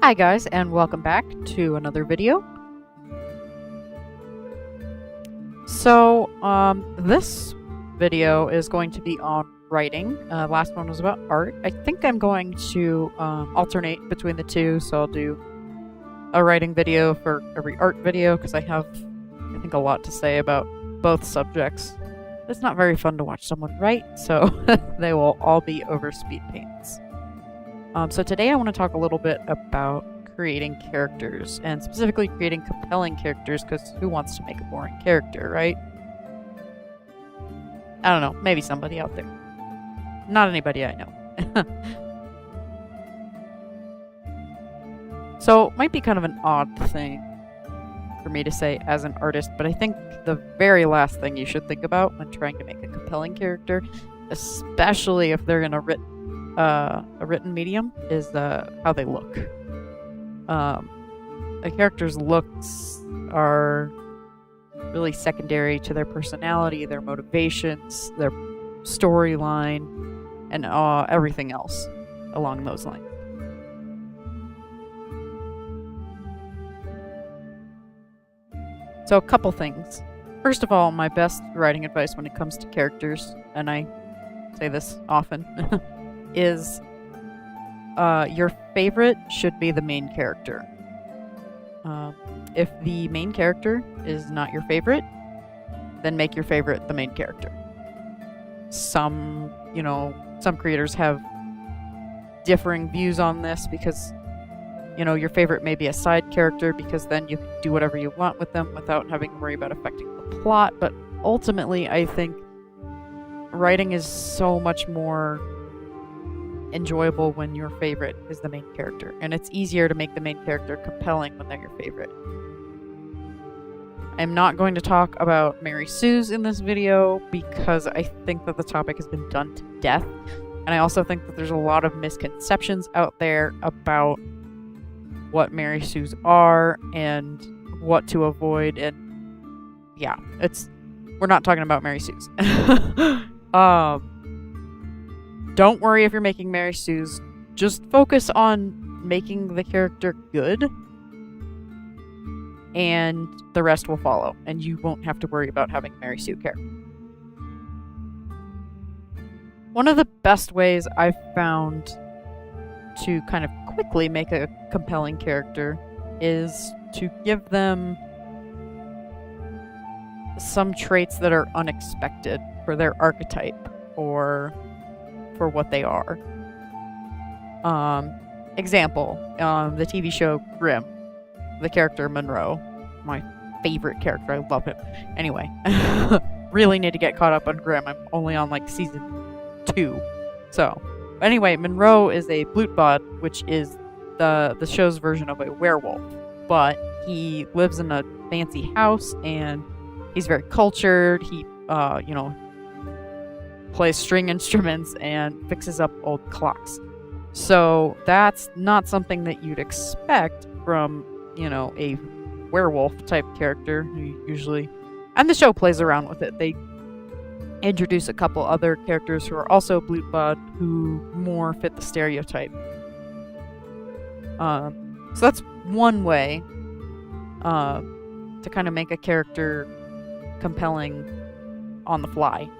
Hi guys, and welcome back to another video. This video is going to be on writing. Last one was about art. I think I'm going to alternate between the two, so I'll do a writing video for every art video, because I have, I think, a lot to say about both subjects. It's not very fun to watch someone write, so they will all be over speed paints. So today I want to talk a little bit about creating characters, and specifically creating compelling characters, because who wants to make a boring character, right? I don't know, maybe somebody out there. Not anybody I know. So, it might be kind of an odd thing for me to say as an artist, but I think the very last thing you should think about when trying to make a compelling character, especially if they're in a written medium, is how they look. A character's looks are really secondary to their personality, their motivations, their storyline, and everything else along those lines. So a couple things. First of all, my best writing advice when it comes to characters, and I say this often, is your favorite should be the main character. If the main character is not your favorite, then make your favorite the main character. Some creators have differing views on this, because, your favorite may be a side character, because then you can do whatever you want with them without having to worry about affecting the plot. But ultimately, I think writing is so much more enjoyable when your favorite is the main character, and it's easier to make the main character compelling when they're your favorite. I'm not going to talk about Mary Sue's in this video, because I think that the topic has been done to death, and I also think that there's a lot of misconceptions out there about what Mary Sue's are and what to avoid, and yeah, we're not talking about Mary Sue's. Don't worry if you're making Mary Sue's. Just focus on making the character good, and the rest will follow, and you won't have to worry about having a Mary Sue character. One of the best ways I've found to kind of quickly make a compelling character is to give them some traits that are unexpected for their archetype, or for what they are. Example, the TV show Grimm, the character Monroe, my favorite character. I love him. Anyway, really need to get caught up on Grimm. I'm only on season 2. So, anyway, Monroe is a blutbad, which is the show's version of a werewolf, but he lives in a fancy house, and he's very cultured. He, plays string instruments and fixes up old clocks. So that's not something that you'd expect from, a werewolf type character who usually, and the show plays around with it. They introduce a couple other characters who are also blutbad, who more fit the stereotype. So that's one way to kind of make a character compelling on the fly.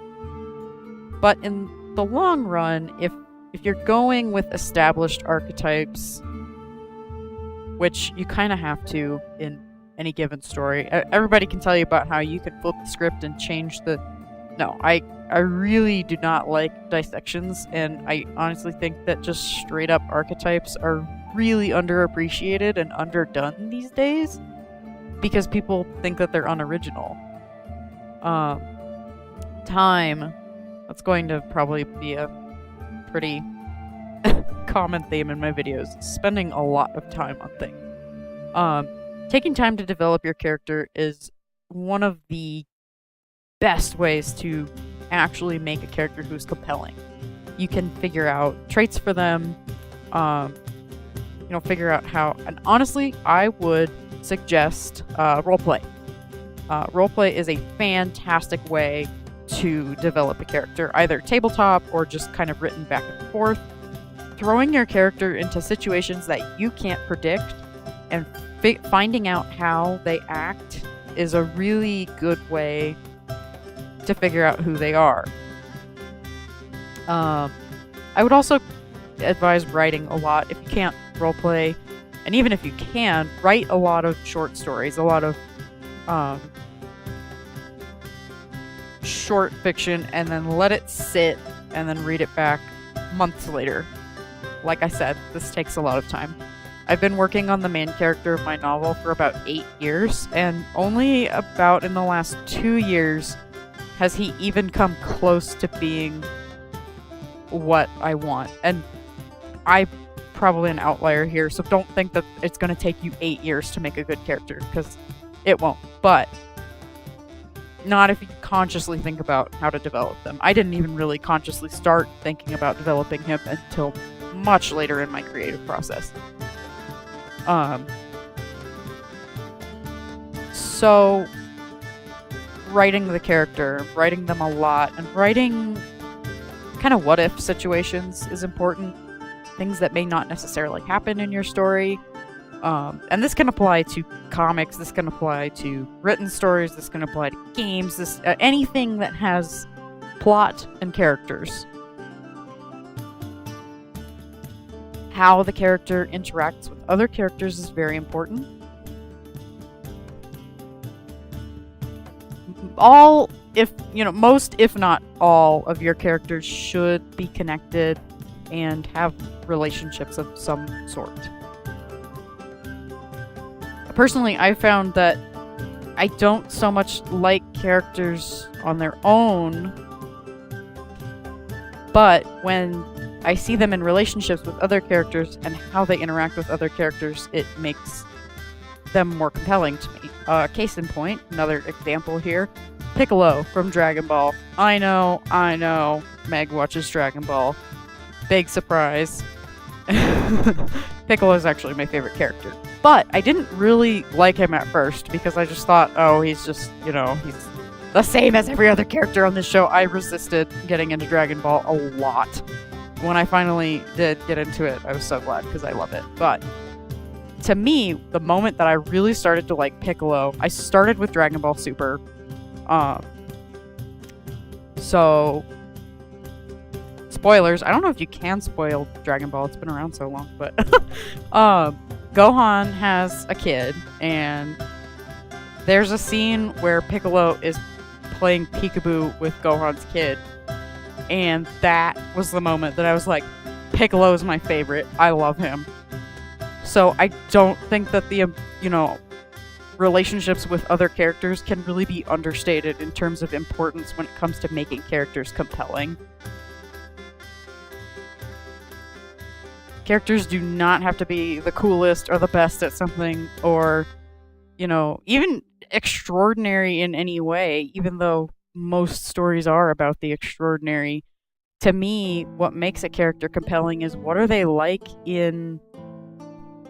But in the long run, if you're going with established archetypes, which you kind of have to in any given story, everybody can tell you about how you can flip the script and change the... No, I really do not like dissections, and I honestly think that just straight up archetypes are really underappreciated and underdone these days, because people think that they're unoriginal. That's going to probably be a pretty common theme in my videos. Spending a lot of time on things. Taking time to develop your character is one of the best ways to actually make a character who's compelling. You can figure out traits for them, figure out how, and honestly, I would suggest roleplay. Roleplay is a fantastic way to develop a character, either tabletop or just kind of written back and forth throwing your character into situations that you can't predict and finding out how they act is a really good way to figure out who they are. I would also advise writing a lot if you can't roleplay, and even if you can, write a lot of short stories, a lot of short fiction, and then let it sit and then read it back months later. Like I said, this takes a lot of time. I've been working on the main character of my novel for about 8 years, and only about in the last 2 years has he even come close to being what I want. And I'm probably an outlier here, so don't think that it's going to take you 8 years to make a good character, because it won't. But not if you consciously think about how to develop them. I didn't even really consciously start thinking about developing him until much later in my creative process. So writing the character, writing them a lot, and writing kind of what-if situations is important. Things that may not necessarily happen in your story. And this can apply to comics, this can apply to written stories, this can apply to games, anything that has plot and characters. How the character interacts with other characters is very important. Most, if not all, of your characters should be connected and have relationships of some sort. Personally, I found that I don't so much like characters on their own, but when I see them in relationships with other characters and how they interact with other characters, it makes them more compelling to me. Case in point, another example here, Piccolo from Dragon Ball. I know, Meg watches Dragon Ball. Big surprise. Piccolo is actually my favorite character. But I didn't really like him at first because I just thought, oh, he's just, he's the same as every other character on this show. I resisted getting into Dragon Ball a lot. When I finally did get into it, I was so glad because I love it. But to me, the moment that I really started to like Piccolo, I started with Dragon Ball Super. So, spoilers. I don't know if you can spoil Dragon Ball. It's been around so long, but Gohan has a kid, and there's a scene where Piccolo is playing peekaboo with Gohan's kid, and that was the moment that I was like, Piccolo is my favorite. I love him. So I don't think that the, relationships with other characters can really be understated in terms of importance when it comes to making characters compelling. Characters do not have to be the coolest or the best at something or, even extraordinary in any way, even though most stories are about the extraordinary. To me, what makes a character compelling is what are they like in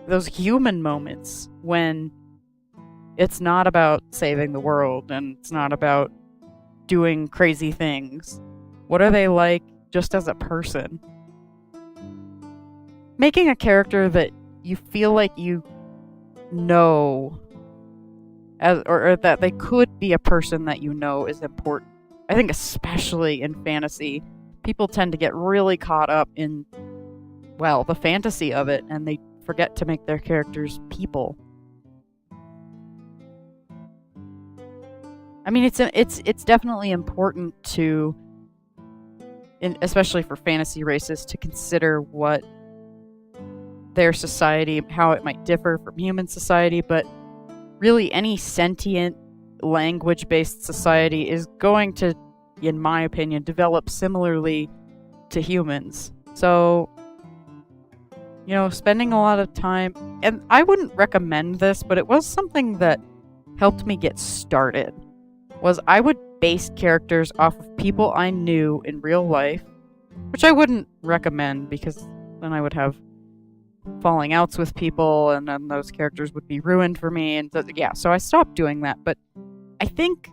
those human moments when it's not about saving the world and it's not about doing crazy things. What are they like just as a person? Making a character that you feel like you know, or that they could be a person that you know is important. I think especially in fantasy, people tend to get really caught up in, the fantasy of it, and they forget to make their characters people. I mean, it's definitely important to, especially for fantasy races, to consider what their society, how it might differ from human society, but really any sentient, language-based society is going to, in my opinion, develop similarly to humans. So, spending a lot of time, and I wouldn't recommend this, but it was something that helped me get started, was I would base characters off of people I knew in real life, which I wouldn't recommend because then I would have falling outs with people and then those characters would be ruined for me. And so I stopped doing that. But I think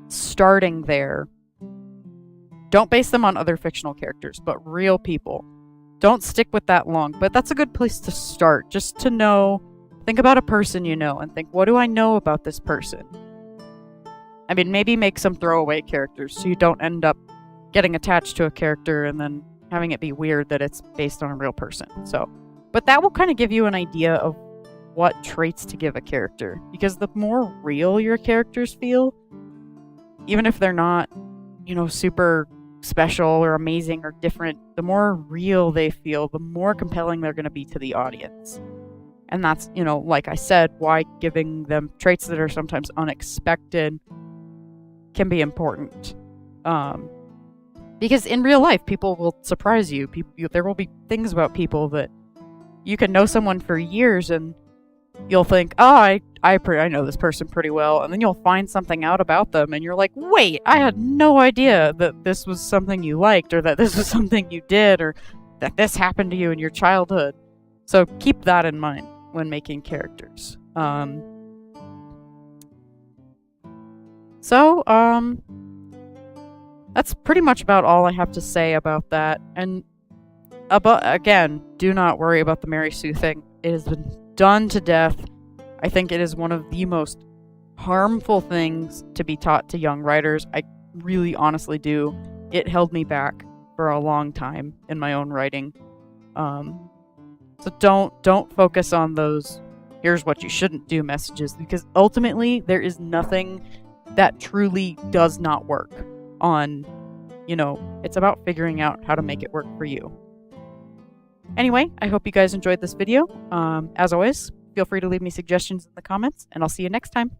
starting there, don't base them on other fictional characters, but real people. Don't stick with that long, but that's a good place to start, just to know. Think about a person you know and think, what do I know about this person? I mean, maybe make some throwaway characters so you don't end up getting attached to a character and then having it be weird that it's based on a real person. So, but that will kind of give you an idea of what traits to give a character, because the more real your characters feel, even if they're not, super special or amazing or different, the more real they feel, the more compelling they're going to be to the audience. And that's, like I said, why giving them traits that are sometimes unexpected can be important. Because in real life, people will surprise you. There will be things about people that you can know someone for years and you'll think, oh, I know this person pretty well. And then you'll find something out about them and you're like, wait, I had no idea that this was something you liked, or that this was something you did, or that this happened to you in your childhood. So keep that in mind when making characters. That's pretty much about all I have to say about that. And again, do not worry about the Mary Sue thing. It has been done to death. I think it is one of the most harmful things to be taught to young writers. I really honestly do. It held me back for a long time in my own writing. So don't focus on those here's what you shouldn't do messages, because ultimately there is nothing that truly does not work on, it's about figuring out how to make it work for you. Anyway, I hope you guys enjoyed this video. As always, feel free to leave me suggestions in the comments, and I'll see you next time.